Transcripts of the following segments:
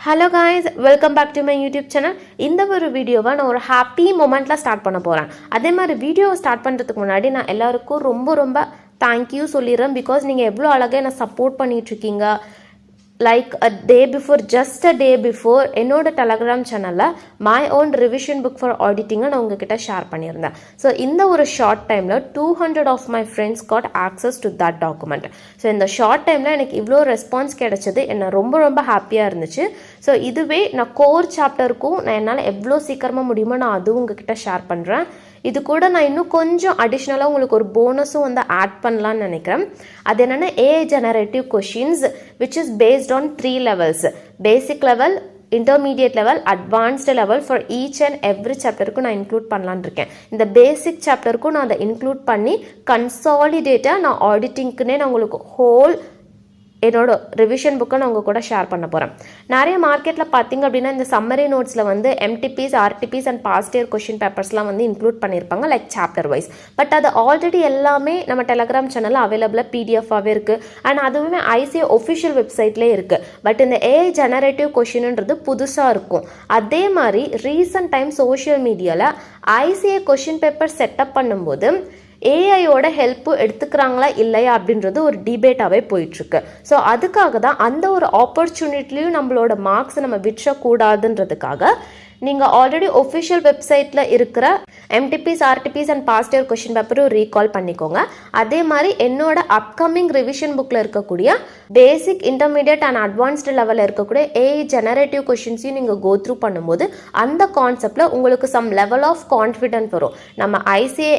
Hello guys, welcome back to my YouTube channel. இந்த ஒரு வீடியோவை நான் ஒரு ஹாப்பி மொமெண்ட்டில் ஸ்டார்ட் பண்ண போகிறேன். அதே மாதிரி வீடியோவை ஸ்டார்ட் பண்ணுறதுக்கு முன்னாடி நான் எல்லாருக்கும் ரொம்ப தேங்க்யூ சொல்லிடுறேன். பிகாஸ் நீங்கள் எவ்வளோ அழகாக என்னை சப்போர்ட் பண்ணிகிட்ருக்கீங்க. Like just a day before என்னோட டெலகிராம் சேனலில் my own revision book for ஆடிட்டிங்கை நான் உங்ககிட்ட ஷேர் பண்ணியிருந்தேன். ஸோ இந்த ஒரு ஷார்ட் டைமில் 200 of my friends got access to that document. So இந்த ஷார்ட் டைமில் எனக்கு இவ்வளோ ரெஸ்பான்ஸ் கிடைச்சது என்ன ரொம்ப ஹாப்பியாக இருந்துச்சு. ஸோ இதுவே நான் கோர் சாப்டருக்கும் நான் என்னால் எவ்வளோ சீக்கிரமாக முடியுமோ நான் அதுவும் உங்ககிட்ட ஷேர் பண்ணுறேன். இது கூட நான் இன்னும் கொஞ்சம் அடிஷ்னலாக உங்களுக்கு ஒரு போனஸும் வந்து ஆட் பண்ணலான்னு நினைக்கிறேன். அது என்னென்னா AI generative questions which is based on 3 levels: basic level, intermediate level, advanced level. For each and every சாப்டருக்கும் நான் இன்க்ளூட் பண்ணலான்னு இருக்கேன். இந்த பேசிக் சாப்டருக்கும் நான் அதை இன்க்ளூட் பண்ணி கன்சாலிடேட்டாக நான் ஆடிட்டிங்க்குன்னே நான் உங்களுக்கு ஹோல் என்னோட ரிவிஷன் புக்கை நான் உங்கள் கூட ஷேர் பண்ண போகிறேன். நிறைய மார்க்கெட்டில் பார்த்தீங்க அப்படின்னா இந்த சம்மரி நோட்ஸில் வந்து MTPs, RTPs and past year question பேப்பர்ஸ்லாம் வந்து இன்க்ளூட் பண்ணியிருப்பாங்க லைக் சாப்டர் வைஸ். பட் அது ஆல்ரெடி எல்லாமே நம்ம டெலகிராம் சேனலில் அவைலபிளாக PDF-ஆகவே இருக்குது. அண்ட் அதுவுமே ICA ஒஃபிஷியல் வெப்சைட்லேயே இருக்குது. பட் இந்த AI ஜெனரேட்டிவ் கொஷின்ன்றது புதுசாக இருக்கும். அதே மாதிரி ரீசன்ட் டைம் சோஷியல் மீடியாவில் ICA கொஷின் பேப்பர் செட்டப் பண்ணும்போது ஏஐயோட ஹெல்ப்பு எடுத்துக்கிறாங்களா இல்லையா அப்படின்றது ஒரு டிபேட்டாகவே போயிட்டுருக்கு. ஸோ அதுக்காக தான் அந்த ஒரு ஆப்பர்ச்சுனிட்டிலையும் நம்மளோட மார்க்ஸை நம்ம விற்றக்கூடாதுன்றதுக்காக நீங்கள் ஆல்ரெடி ஒஃபிஷியல் வெப்சைட்டில் இருக்கிற MTPs, RTPs and past year question பேப்பரும் ரீகால் பண்ணிக்கோங்க. அதே மாதிரி என்னோட அப்கமிங் ரிவிஷன் புக்கில் இருக்கக்கூடிய பேசிக், இன்டர்மீடியட் அண்ட் அட்வான்ஸ்டு லெவலில் இருக்கக்கூடிய AI ஜெனரேட்டிவ் கொஷின்ஸையும் நீங்கள் கோ த்ரூ பண்ணும்போது அந்த கான்செப்டில் உங்களுக்கு சம் லெவல் ஆஃப் கான்ஃபிடென்ட் வரும். நம்ம ICA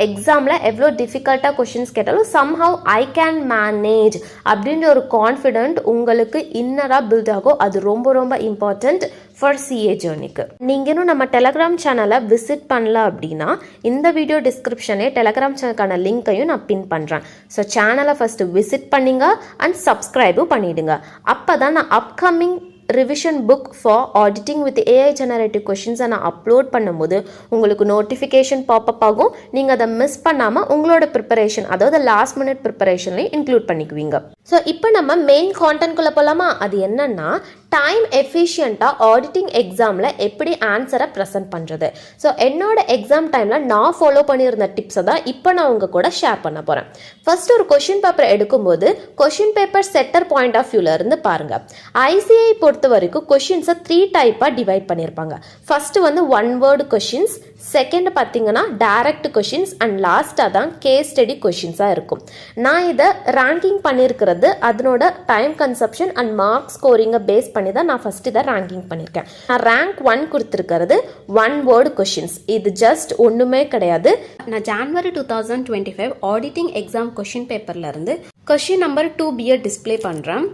எக்ஸாமில் எவ்வளோ டிஃபிகல்ட்டாக கொஷின்ஸ் கேட்டாலும் சம்ஹவ் ஐ கேன் மேனேஜ் அப்படின்ற ஒரு கான்ஃபிடென்ட் உங்களுக்கு இன்னராக பில்ட் ஆகும். அது ரொம்ப இம்பார்ட்டண்ட் ஃபார் CA ஜேர்னிக்கு. நீங்கள் இன்னும் நம்ம டெலகிராம் சேனலை விசிட் பண்ணல அப்படின்னா இந்த வீடியோ டிஸ்கிரிப்ஷனே டெலகிராம் சேனலுக்கான லிங்க்கையும் நான் பின் பண்ணுறேன். ஸோ சேனலை ஃபஸ்ட்டு விசிட் பண்ணிங்க அண்ட் சப்ஸ்கிரைபும் பண்ணிவிடுங்க. அப்போ தான் நான் upcoming revision book for auditing with AI generative கொஷின்ஸை நான் அப்லோட் பண்ணும்போது உங்களுக்கு நோட்டிஃபிகேஷன் பாப்அப் ஆகும். நீங்கள் அதை மிஸ் பண்ணாமல் உங்களோட ப்ரிப்பரேஷன், அதாவது லாஸ்ட் மினிட் ப்ரிப்பரேஷன்லையும் இன்க்ளூட் பண்ணிக்குவீங்க. ஸோ இப்போ நம்ம மெயின் கான்டென்ட்குள்ளே போகலாமா? அது என்னன்னா டைம் எஃபிஷியண்ட்டாக ஆடிட்டிங் எக்ஸாமில் எப்படி ஆன்சரை ப்ரெசென்ட் பண்ணுறது. ஸோ என்னோட எக்ஸாம் டைமில் நான் ஃபாலோ பண்ணியிருந்த டிப்ஸை தான் இப்போ நான் உங்கள் கூட ஷேர் பண்ண போகிறேன். ஃபர்ஸ்ட் ஒரு கொஷின் பேப்பர் எடுக்கும்போது கொஷின் பேப்பர் செட்டர் பாயிண்ட் ஆஃப் வியூவில் இருந்து பாருங்கள். ICA பொறுத்த வரைக்கும் கொஷின்ஸை 3 டைப்பாக டிவைட் பண்ணியிருப்பாங்க. ஃபர்ஸ்ட் வந்து 1 word கொஷின்ஸ், செகண்ட் பார்த்தீங்கன்னா டைரக்ட் கொஷின்ஸ் அண்ட் லாஸ்ட்டாக தான் கேஸ் ஸ்டடி கொஷின்ஸாக இருக்கும். நான் இதை ரேங்கிங் பண்ணியிருக்கிறது அதனோட டைம் கன்சப்ஷன் அண்ட் மார்க் ஸ்கோரிங்கை பேஸ் பண்ணி தான் நான் ஃபர்ஸ்ட் இதை ரேங்கிங் பண்ணியிருக்கேன். நான் ரேங்க் 1 கொடுத்துருக்கிறது 1 word கொஷின்ஸ். இது ஜஸ்ட் ஒன்றுமே கிடையாது. நான் ஜான்வரி 2025 ஆடிட்டிங் எக்ஸாம் கொஷின் பேப்பர்லேருந்து கொஷின் நம்பர் 2B டிஸ்பிளே பண்ணுறேன்.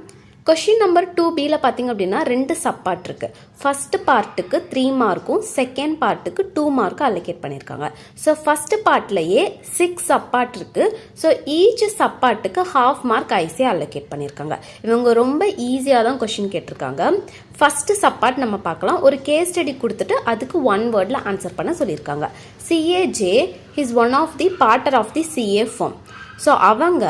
கொஷின் நம்பர் 2Bயில் பார்த்தீங்க அப்படின்னா 2 சப்பார்ட் இருக்குது. ஃபர்ஸ்ட் பார்ட்டுக்கு 3 மார்க்கும் செகண்ட் பார்ட்டுக்கு 2 மார்க்கும் அலோகேட் பண்ணியிருக்காங்க. ஸோ ஃபர்ஸ்ட் பார்ட்லேயே 6 சப்பார்ட் இருக்குது. ஸோ ஈச் சப்பார்ட்டுக்கு 1/2 மார்க் ICA அலோகேட் பண்ணியிருக்காங்க. இவங்க ரொம்ப ஈஸியாக தான் கொஷின் கேட்டிருக்காங்க. ஃபர்ஸ்ட் சப்பார்ட் நம்ம பார்க்கலாம். ஒரு கேஸ் ஸ்டடி கொடுத்துட்டு அதுக்கு 1 wordல ஆன்சர் பண்ண சொல்லியிருக்காங்க. CAJ is one of the partner of the CA firm. So அவங்க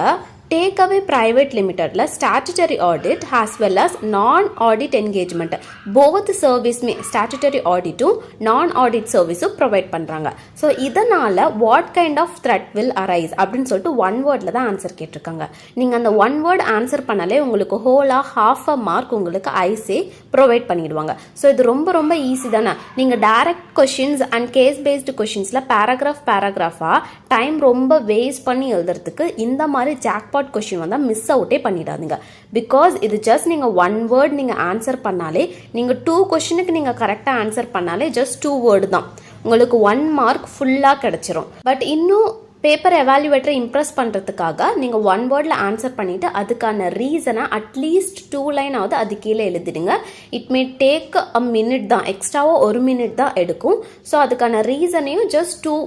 டேக் அவே பிரைவேட் லிமிடெட்ல statutory audit as well as non audit engagement both சர்வீஸ்மே ஸ்டாச்சுட்டரி ஆடிட்டும் நான் ஆடிட் சர்வீஸும் ப்ரொவைட் பண்ணுறாங்க. ஸோ இதனால் what kind of threat will arise அப்படின்னு சொல்லிட்டு 1 wordல தான் ஆன்சர் கேட்டிருக்காங்க. நீங்கள் அந்த 1 word ஆன்சர் பண்ணாலே உங்களுக்கு ஹோலாக 1/2 மார்க் உங்களுக்கு ICA ப்ரொவைட் பண்ணிடுவாங்க. ஸோ இது ரொம்ப ஈஸி தானே. நீங்கள் direct questions and case based கொஷின்ஸில் பேராகிராஃபாக டைம் ரொம்ப வேஸ்ட் பண்ணி எழுதுறதுக்கு இந்த மாதிரி ஜாக்பாட் கொஸ்டின் வந்தால் மிஸ் அவுட்டே பண்ணிடாதீங்க. பிகாஸ் இது ஜஸ்ட் நீங்கள் 1 word நீங்கள் ஆன்சர் பண்ணாலே, நீங்கள் 2 கொஸ்டினுக்கு நீங்கள் கரெக்டாக ஆன்சர் பண்ணாலே ஜஸ்ட் 2 word தான் உங்களுக்கு 1 மார்க் ஃபுல்லாக கிடச்சிரும். பட் இன்னும் பேப்பர் எவாலுவேட்டரை இம்ப்ரெஸ் பண்ணுறதுக்காக நீங்கள் 1 wordல ஆன்சர் பண்ணிவிட்டு அதுக்கான ரீசனை அட்லீஸ்ட் 2 line ஆகுது அது கீழே எழுதிடுங்க. It may take a minute தான், எக்ஸ்ட்ராவாக 1 minute தான் எடுக்கும். ஸோ அதுக்கான ரீசனையும் ஜஸ்ட் 2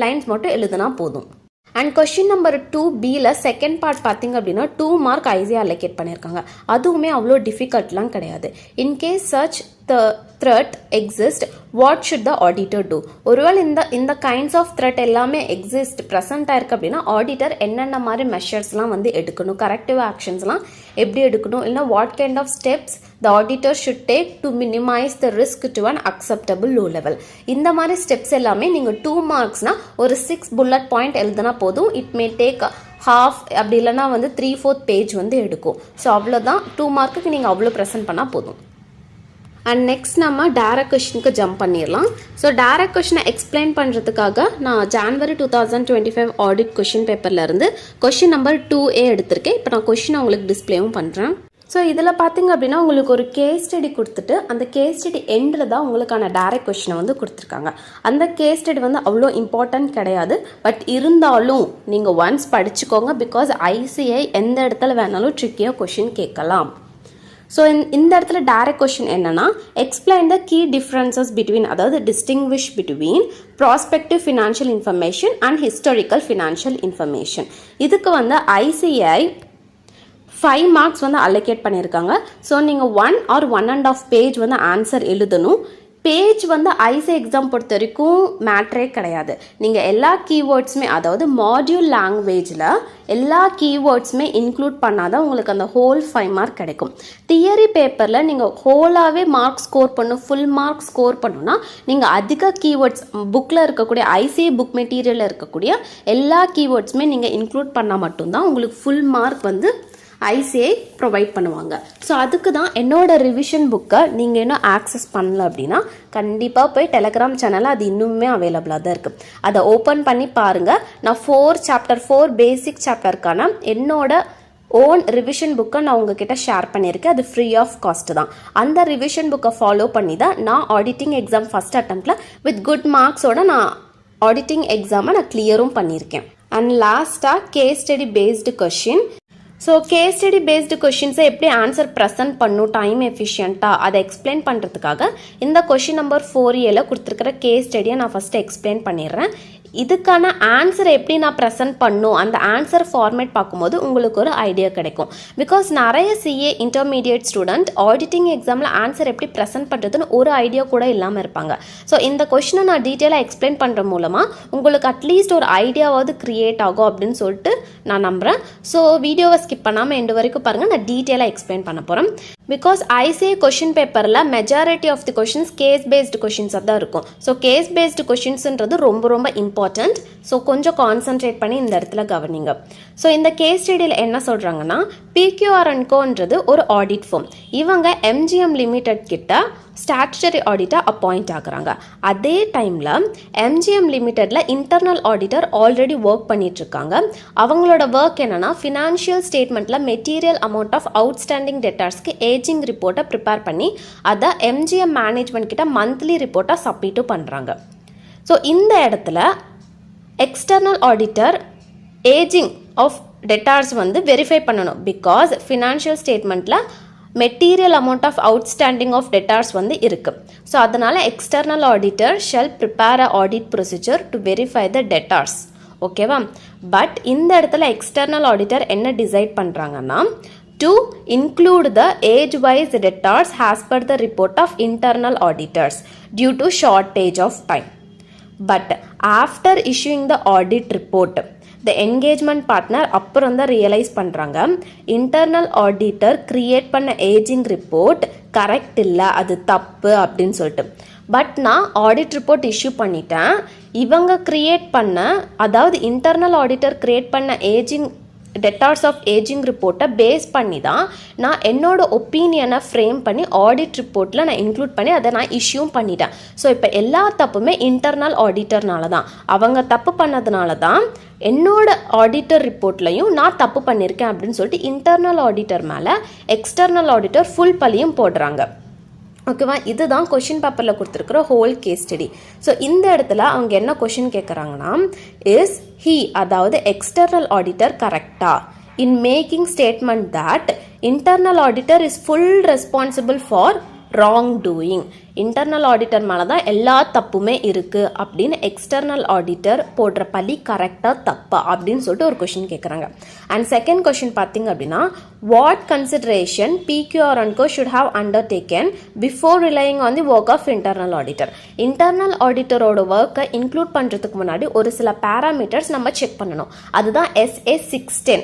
lines மட்டும் எழுதுனா போதும். அண்ட் கொஷின் நம்பர் 2Bயில் செகண்ட் பார்ட் பார்த்தீங்க அப்படின்னா 2 மார்க் ICA அலோகேட் பண்ணியிருக்காங்க. அதுவுமே அவ்வளோ டிஃபிகல்ட்லாம் கிடையாது. இன்கேஸ் சர்ச் threat exist, what should the auditor do? ஒருவேளை இந்த கைண்ட்ஸ் ஆஃப் த்ரெட் எல்லாமே எக்ஸிஸ்ட் ப்ரெசென்ட் ஆயிருக்கு அப்படின்னா ஆடிட்டர் என்னென்ன மாதிரி மெஷர்ஸ்லாம் வந்து எடுக்கணும், கரெக்டிவ் ஆக்ஷன்ஸ்லாம் எப்படி எடுக்கணும், இல்லைனா what kind of steps the auditor should take to minimise the risk to an acceptable low level. இந்த மாதிரி ஸ்டெப்ஸ் எல்லாமே நீங்கள் 2 மார்க்ஸ்னால் ஒரு 6 புல்லட் பாயிண்ட் எழுதுனா போதும். இட் மே டேக் ஹாஃப் அப்படி இல்லைனா வந்து 3/4 பேஜ் வந்து எடுக்கும். ஸோ அவ்வளோதான், 2 மார்க்குக்கு நீங்கள் அவ்வளோ ப்ரெசென்ட் பண்ணால் போதும். அண்ட் நெக்ஸ்ட் நம்ம டைரக்ட் கொஷினுக்கு ஜம்ப் பண்ணிடலாம். ஸோ டைரக்ட் கொஷினை எக்ஸ்பிளைன் பண்ணுறதுக்காக நான் ஜான்வரி 2025 ஆடிட் கொஷின் பேப்பர்லேருந்து கொஷின் நம்பர் 2A எடுத்திருக்கேன். இப்போ நான் கொஷினை உங்களுக்கு டிஸ்பிளேவும் பண்ணுறேன். ஸோ இதில் பார்த்தீங்க அப்படின்னா உங்களுக்கு ஒரு கேஸ் ஸ்டடி கொடுத்துட்டு அந்த கேஸ் ஸ்டடி எண்டில் தான் உங்களுக்கான டைரக்ட் கொஷினை வந்து கொடுத்துருக்காங்க. அந்த கேஸ் ஸ்டடி வந்து அவ்வளோ இம்பார்ட்டன்ட் கிடையாது, பட் இருந்தாலும் நீங்கள் ஒன்ஸ் படிச்சுக்கோங்க. பிகாஸ் ஐசிஐ எந்த இடத்துல வேணாலும் ட்ரிக்கியாக கொஷின் கேட்கலாம். ஸோ இந்த இடத்துல டைரக்ட் கொஷின் என்னன்னா, explain the key differences between, அதாவது distinguish between prospective financial information and historical financial information. இதுக்கு வந்து ஐசிஐ 5 மார்க்ஸ் வந்து அலோகேட் பண்ணியிருக்காங்க. ஸோ நீங்கள் 1 or 1.5 பேஜ் வந்து ஆன்சர் எழுதணும். பேஜ் வந்து ஐசி எக்ஸாம் பொறுத்த வரைக்கும் மேட்ரே கிடையாது. நீங்கள் எல்லா கீவேர்ட்ஸுமே, அதாவது மாடியூல் லாங்குவேஜில் எல்லா கீவேர்ட்ஸுமே இன்க்ளூட் பண்ணாதான் உங்களுக்கு அந்த ஹோல் 5 மார்க் கிடைக்கும். தியரி பேப்பரில் நீங்கள் ஹோலாகவே மார்க் ஸ்கோர் பண்ணணும், ஃபுல் மார்க் ஸ்கோர் பண்ணணும்னா நீங்கள் அதிக கீவேர்ட்ஸ் புக்கில் இருக்கக்கூடிய ஐசிஐ புக் மெட்டீரியலில் இருக்கக்கூடிய எல்லா கீவேர்ட்ஸுமே நீங்கள் இன்க்ளூட் பண்ணால் மட்டும்தான் உங்களுக்கு ஃபுல் மார்க் வந்து ஐசிஐ ப்ரொவைட் பண்ணுவாங்க. ஸோ அதுக்கு தான் என்னோட ரிவிஷன் புக்கை நீங்கள் இன்னும் ஆக்சஸ் பண்ணல அப்படின்னா கண்டிப்பாக போய் டெலகிராம் சேனலில் அது இன்னுமே அவைலபிளாக தான் இருக்குது. அதை ஓப்பன் பண்ணி பாருங்கள். நான் 4 பேசிக் சாப்டருக்கான என்னோட ஓன் ரிவிஷன் புக்கை நான் உங்ககிட்ட ஷேர் பண்ணியிருக்கேன். அது ஃப்ரீ ஆஃப் காஸ்ட் தான். அந்த ரிவிஷன் புக்கை ஃபாலோ பண்ணி தான் நான் ஆடிட்டிங் எக்ஸாம் ஃபஸ்ட் அட்டெம்ப்டில் வித் குட் மார்க்ஸோட நான் ஆடிட்டிங் எக்ஸாமை நான் கிளியரும் பண்ணியிருக்கேன். அண்ட் லாஸ்ட்டாக case study based question. So case study based கொஷின்ஸை எப்படி ஆன்சர் ப்ரெசென்ட் பண்ணும் டைம் எஃபிஷியண்ட்டாக அதை எக்ஸ்பிளைன் பண்ணுறதுக்காக இந்த கொஷின் நம்பர் 4Aல கொடுத்துருக்கிற கேஸ் ஸ்டடியை நான் ஃபஸ்ட்டு எக்ஸ்பிளைன் பண்ணிடுறேன். இதுக்கான ஆன்சரை எப்படி நான் ப்ரெசென்ட் பண்ணும், அந்த ஆன்சர் ஃபார்மேட் பார்க்கும்போது உங்களுக்கு ஒரு ஐடியா கிடைக்கும். பிகாஸ் நிறைய சிஏ இன்டர்மீடியட் ஸ்டூடெண்ட் ஆடிட்டிங் எக்ஸாமில் ஆன்சர் எப்படி ப்ரெசென்ட் பண்ணுறதுன்னு ஒரு ஐடியா கூட இல்லாமல் இருப்பாங்க. ஸோ இந்த கொஷினை நான் டீட்டெயிலாக எக்ஸ்பிளைன் பண்ணுற மூலமாக உங்களுக்கு அட்லீஸ்ட் ஒரு ஐடியாவாவது க்ரியேட் ஆகும் அப்படின்னு சொல்லிட்டு நான் நம்புகிறேன். ஸோ வீடியோவை ஸ்கிப் பண்ணாமல் எண்டு வரைக்கும் பாருங்கள், நான் டீட்டெயிலாக எக்ஸ்பிளைன் பண்ண போகிறேன். பிகாஸ் ஐசிஐ கொஷின் பேப்பரில் majority of the questions case based கொஷின்ஸாக தான் இருக்கும். ஸோ கேஸ் பேஸ்டு கொஷின்ஸுன்றது ரொம்ப ரொம்ப இம்பார்ட்டண்ட். ஸோ கொஞ்சம் கான்சன்ட்ரேட் பண்ணி இந்த இடத்துல கவனிங்க. ஸோ இந்த கேஸ் ஸ்டடியில் என்ன சொல்கிறாங்கன்னா, PQR&Coன்றது ஒரு ஆடிட் ஃபார்ம். இவங்க எம்ஜிஎம் லிமிடெட் கிட்ட ஸ்டாச்சுட்டரி ஆடிட்டாக அப்பாயிண்ட் ஆகுறாங்க. அதே டைமில் எம்ஜிஎம் லிமிடெடில் இன்டர்னல் ஆடிட்டர் ஆல்ரெடி ஒர்க் பண்ணிகிட்ருக்காங்க. அவங்களோட ஒர்க் என்னென்னா, ஃபினான்ஷியல் ஸ்டேட்மெண்ட்டில் மெட்டீரியல் அமௌண்ட் ஆஃப் அவுட்ஸ்டாண்டிங் டெட்டார்ஸ்க்கு ஏஜிங் ரிப்போர்ட்டை ப்ரிப்பேர் பண்ணி அதை எம்ஜிஎம் மேனேஜ்மெண்ட் கிட்ட மந்த்லி ரிப்போர்ட்டாக சப்மிட்டும் பண்ணுறாங்க. ஸோ இந்த இடத்துல external auditor ageing of debtors வந்து வெரிஃபை பண்ணணும். பிகாஸ் ஃபினான்ஷியல் ஸ்டேட்மெண்ட்டில் material amount of outstanding of debtors வந்து இருக்குது. ஸோ அதனால் external auditor shell prepare a audit procedure to verify the debtors. ஓகேவா? பட் இந்த இடத்துல எக்ஸ்டர்னல் ஆடிட்டர் என்ன டிசைட் பண்ணுறாங்கன்னா, to include the age-wise debtors as per the report of internal auditors due to shortage of time. But after issuing the audit report, the engagement partner அப்புறம் தான் realise பண்ணுறாங்க, internal auditor create பண்ண ageing report correct இல்லை, அது தப்பு அப்படின்னு சொல்லிட்டு. But நான் ஆடிட் ரிப்போர்ட் இஷ்யூ பண்ணிட்டேன். இவங்க க்ரியேட் பண்ண, அதாவது இன்டர்னல் ஆடிட்டர் க்ரியேட் பண்ண ஏஜிங் டெட்டார்ஸ் ஆஃப் ஏஜிங் ரிப்போர்ட்டை பேஸ் பண்ணி தான் நான் என்னோட ஒப்பீனியனை ஃப்ரேம் பண்ணி ஆடிட் ரிப்போர்ட்டில் நான் இன்க்ளூட் பண்ணி அதை நான் இஷ்யூவும் பண்ணிட்டேன். ஸோ இப்போ எல்லா தப்புமே இன்டர்னல் ஆடிட்டர்னால தான், அவங்க தப்பு பண்ணதுனால தான் என்னோட ஆடிட்டர் ரிப்போர்ட்லையும் நான் தப்பு பண்ணியிருக்கேன் அப்படின்னு சொல்லிட்டு இன்டர்னல் ஆடிட்டர் மேலே எக்ஸ்டர்னல் ஆடிட்டர் ஃபுல் பழியும் போடுறாங்க. ஓகேவா? இதுதான் கொஷின் பேப்பரில் கொடுத்துருக்குற ஹோல் கேஸ் ஸ்டடி. ஸோ இந்த இடத்துல அவங்க என்ன கொஷின் கேட்குறாங்கன்னா, இஸ் ஹி, அதாவது எக்ஸ்டர்னல் ஆடிட்டர் கரெக்டா in making statement that internal auditor is full responsible for wrong doing. Internal auditor மேலே தான் எல்லா தப்புமே இருக்குது அப்படின்னு எக்ஸ்டர்னல் ஆடிட்டர் போடுற பழி கரெக்டாக தப்பா அப்படின்னு சொல்லிட்டு ஒரு கொஷின் கேட்குறாங்க. அண்ட் செகண்ட் கொஷின் பார்த்தீங்க அப்படின்னா, what consideration PQR and Co should have undertaken before relying on the work of internal auditor. Internal ஆடிட்டரோட ஒர்க்கை இன்க்ளூட் பண்ணுறதுக்கு முன்னாடி ஒரு சில பேராமீட்டர்ஸ் நம்ம செக் பண்ணணும். அதுதான் SA 610.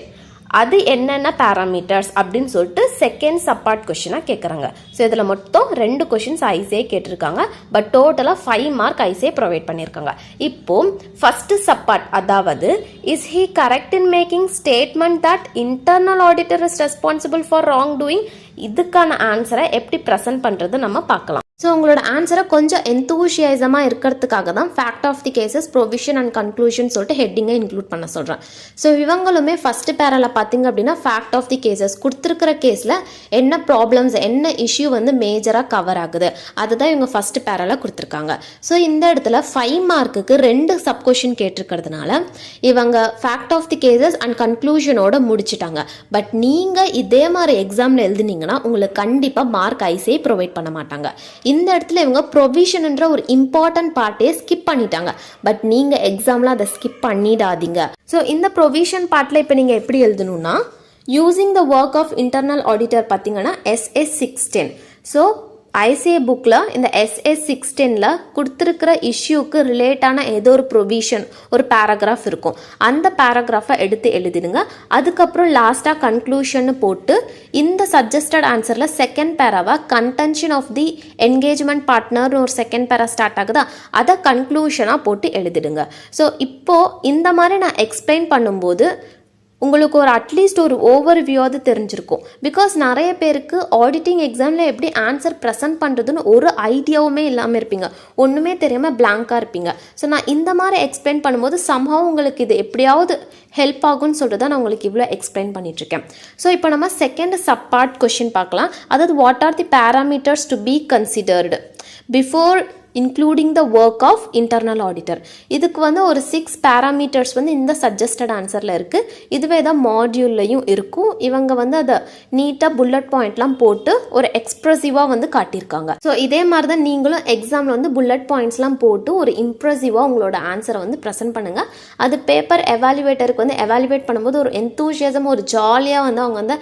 அது என்னென்ன பேராமீட்டர்ஸ் அப்படின்னு சொல்லிட்டு செகண்ட் சப்பார்ட் கொஷினாக கேட்குறாங்க. ஸோ இதில் மொத்தம் 2 கொஷின்ஸ் ஐசிஏ கேட்டிருக்காங்க. பட் டோட்டலாக 5 மார்க் ஐசிஏ ப்ரொவைட் பண்ணியிருக்காங்க. இப்போது ஃபஸ்ட்டு சப்பார்ட், அதாவது is he correct in making statement that internal auditor is responsible for wrong doing? இதுக்கான ஆன்சரை எப்படி ப்ரெசென்ட் பண்ணுறது நம்ம பார்க்கலாம். ஸோ உங்களோட ஆன்சரை கொஞ்சம் எந்தூஷியஸமாக இருக்கிறதுக்காக தான் fact of the cases, provision and conclusion சொல்லிட்டு ஹெட்டிங்கை இன்க்ளூட் பண்ண சொல்கிறேன். ஸோ இவங்களுமே ஃபஸ்ட்டு பேரால பார்த்தீங்க அப்படின்னா ஃபேக்ட் ஆஃப் தி கேசஸ் கொடுத்துருக்கிற கேஸில் என்ன ப்ராப்ளம்ஸ், என்ன இஷ்யூ வந்து மேஜராக கவர் ஆகுது அதுதான் இவங்க ஃபஸ்ட்டு பேரால கொடுத்துருக்காங்க. ஸோ இந்த இடத்துல 5 மார்க்குக்கு 2 சப் கொஷின் கேட்டிருக்கிறதுனால இவங்க fact of the cases and கன்க்ளூஷனோட முடிச்சிட்டாங்க. பட் நீங்கள் இதே மாதிரி எக்ஸாமில் எழுதுனீங்கன்னா உங்களுக்கு கண்டிப்பாக மார்க் ஐஸே ப்ரொவைட் பண்ண மாட்டாங்க. இந்த இடத்துல இவங்க ப்ரொவிஷன்ன்ற ஒரு இம்பார்ட்டன்ட் பார்ட்டே ஸ்கிப் பண்ணிட்டாங்க. பட் நீங்கள் எக்ஸாமில் அதை ஸ்கிப் பண்ணிடாதீங்க. ஸோ இந்த ப்ரொவிஷன் பார்ட்டில் இப்போ நீங்கள் எப்படி எழுதணும்னா, using the work of internal auditor பார்த்தீங்கன்னா SA 610. ஸோ ஐசிஏ புக்கில் இந்த SA 610ல் கொடுத்துருக்கிற இஷ்யூக்கு ரிலேட்டான ஏதோ ஒரு ப்ரொவிஷன், ஒரு பேராகிராஃப் இருக்கும். அந்த பேராகிராஃபை எடுத்து எழுதிடுங்க. அதுக்கப்புறம் லாஸ்ட்டாக கன்க்ளூஷன் போட்டு இந்த சஜஸ்டட் ஆன்சரில் செகண்ட் பேராவை கன்டென்ஷன் ஆஃப் தி என்கேஜ்மெண்ட் பார்ட்னர்னு ஒரு செகண்ட் பேரா ஸ்டார்ட் ஆகுதா, அதை கன்க்ளூஷனாக போட்டு எழுதிடுங்க. ஸோ இப்போது இந்த மாதிரி நான் எக்ஸ்பிளைன் பண்ணும்போது உங்களுக்கு ஒரு அட்லீஸ்ட் ஒரு ஓவர் வியூவாவது தெரிஞ்சிருக்கும். பிகாஸ் நிறைய பேருக்கு ஆடிட்டிங் எக்ஸாமில் எப்படி ஆன்சர் ப்ரெசென்ட் பண்ணுறதுன்னு ஒரு ஐடியாவுமே இல்லாமல் இருப்பீங்க, ஒன்றுமே தெரியாமல் பிளாங்காக இருப்பீங்க. ஸோ நான் இந்த மாதிரி எக்ஸ்பிளைன் பண்ணும்போது சம்ஹவ் உங்களுக்கு இது எப்படியாவது ஹெல்ப் ஆகும்னு சொல்லிட்டு தான் நான் உங்களுக்கு இவ்வளோ எக்ஸ்பிளைன் பண்ணிட்டுருக்கேன். ஸோ இப்போ நம்ம செகண்ட் சப்பார்ட் கொஷின் பார்க்கலாம். அதாவது what are the parameters to be considered before including the work of internal auditor. இதுக்கு வந்து ஒரு 6 பேராமீட்டர்ஸ் வந்து இந்த சஜஸ்டட் ஆன்சரில் இருக்குது. இதுவே தான் மாடியூல்லையும் இருக்கும். இவங்க வந்து அதை நீட்டாக புல்லட் பாயிண்ட்லாம் போட்டு ஒரு எக்ஸ்ப்ரெசிவாக வந்து காட்டியிருக்காங்க. ஸோ இதே மாதிரி தான் நீங்களும் எக்ஸாமில் வந்து புல்லட் பாயிண்ட்ஸ்லாம் போட்டு ஒரு இம்ப்ரெசிவாக உங்களோட ஆன்சரை வந்து ப்ரெசென்ட் பண்ணுங்கள். அது பேப்பர் எவாலுவேட்டருக்கு வந்து எவாலுவேட் பண்ணும்போது ஒரு எந்தூஷியஸம், ஒரு ஜாலியாக வந்து அவங்க வந்து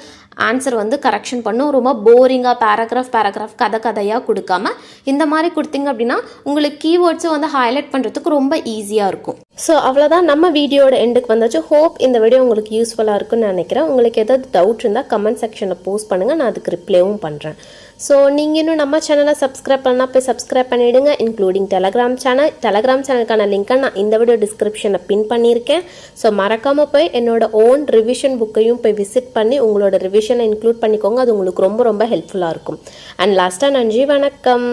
ஆன்சர் வந்து கரெக்ஷன் பண்ணும். ரொம்ப போரிங்காக பேராகிராஃப் கதையாக கொடுக்காம இந்த மாதிரி கொடுத்தீங்க அப்படின்னா உங்களுக்கு கீவேர்ட்ஸும் வந்து ஹைலைட் பண்ணுறதுக்கு ரொம்ப ஈஸியாக இருக்கும். ஸோ அவ்வளோதான், நம்ம வீடியோட எண்டுக்கு வந்தாச்சு. ஹோப் இந்த வீடியோ உங்களுக்கு யூஸ்ஃபுல்லாக இருக்குன்னு நினைக்கிறேன். உங்களுக்கு ஏதாவது டவுட் இருந்தால் கமெண்ட் செக்ஷனில் போஸ்ட் பண்ணுங்கள், நான் அதுக்கு ரிப்ளைவும் பண்ணுறேன். ஸோ நீங்கள் இன்னும் நம்ம சேனலை சப்ஸ்கிரைப் பண்ணால் போய் சப்ஸ்கிரைப் பண்ணிவிடுங்க, இன்க்ளூடிங் டெலகிராம் சேனலுக்கான லிங்க்கை நான் இந்த வீடியோ டிஸ்கிரிப்ஷனில் பின் பண்ணியிருக்கேன். ஸோ மறக்காமல் போய் என்னோட ஓன் ரிவிஷன் புக்கையும் போய் விசிட் பண்ணி உங்களோட ரிவிஷனை இன்க்ளூட் பண்ணிக்கோங்க. அது உங்களுக்கு ரொம்ப ரொம்ப ஹெல்ப்ஃபுல்லாக இருக்கும். அண்ட் லாஸ்ட்டாக நன்றி, வணக்கம்.